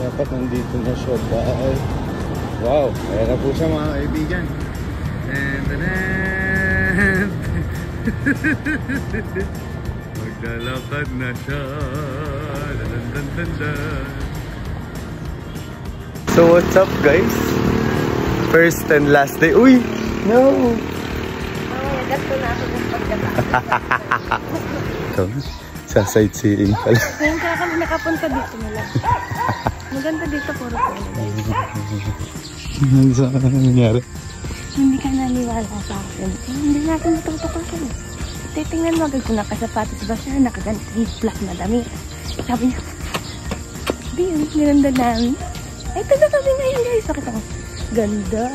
Dapat nandito na siya dahil wow, ayan na po siya mga kaibigan. And then maglalakad na siya. So what's up guys? First and last day. Uy! No! Gasto na ako ng pagkatapos. Sa sightseeing pala. Ngayon kaya kami nakapunta dito nila. Maganda dito puro po. Ano sa nangyari? Hindi ka naniwala sa akin. Hindi natin matutuklasan. Titingnan mo agad kung nakasapatos ba siya, nakaganti, black na dami. Sabi niya, di yun, nilanda namin. Ay, ito na kami ngayon guys. Bakit ako? Ganda.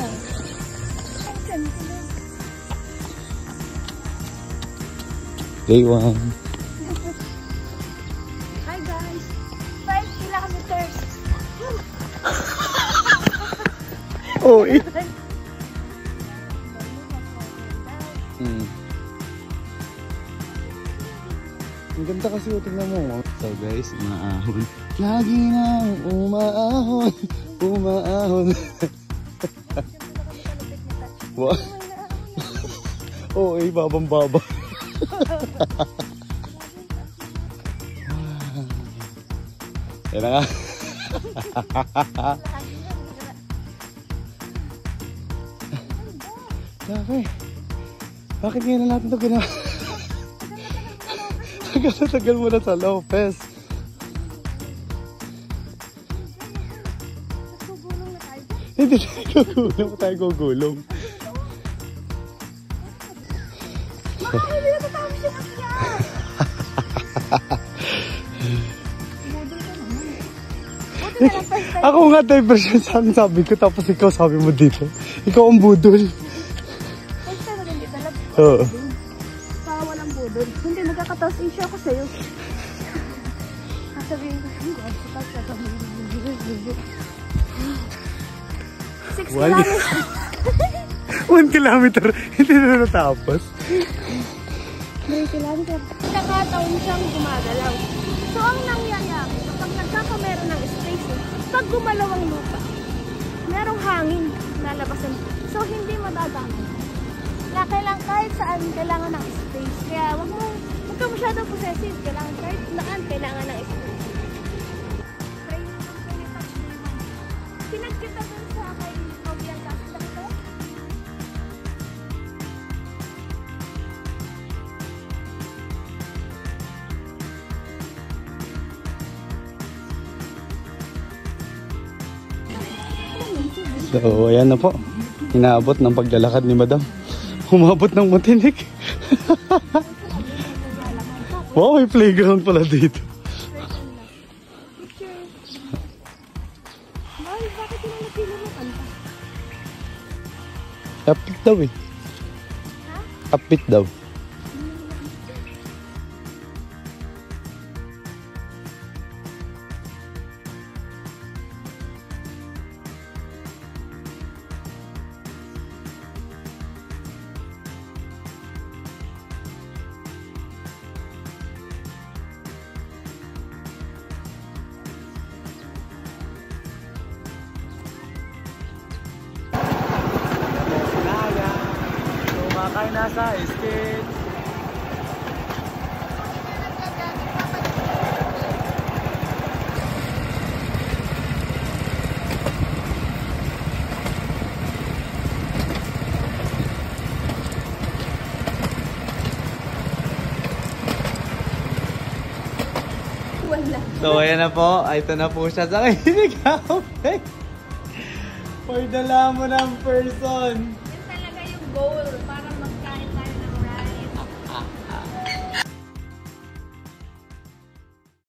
Day 1. Hi guys. 5 kilometers. Oh, eh. Ang ganda kasi tingnan mo. So guys, umaahon. Lagi nang umaahon. Umaahon. Wow. Oh, eh, babang-baba. Yan na nga. Bakit ngayon na natin ito ginawa? Tagal mo na sa Lopez. Hindi tayo gugulong. Ako nga diversion saan sabi ko, tapos ikaw sabi mo dito. Ikaw ang budol. Oo. Walang budol. Hindi, magkakataos issue ako sa'yo. Sasabihin ko, hindi ko. 6 kilometers. 1 kilometer. Hindi na natapos. 3 kilometers. Nakataon siyang gumagalaw. So, ang nangyayari, kapag nagkakamera ng space, pag gumalaw ang lupa, merong hangin lalabasan. So, hindi madadami. Kaya kailangan kahit saan, kailangan ng space. Kaya wag ka masyadong possessive. Kailangan kahit saan, kailangan ng space. Try mo kung pinitouch mo naman. Pinagkita dun sa kay Kobian kasi dito. So, ayan na po. Inaabot ng paglalakad ni Madam. Umabot ng matinik. Wow, may playground pala dito. Bakit yung napili mo kanta? Upbeat daw eh. Ha? Upbeat daw. Kumakain na sa skate. So ayan na po, ito na po siya sa Kainikaw. Pagdala mo ng person. Yan talaga yung goal para magkain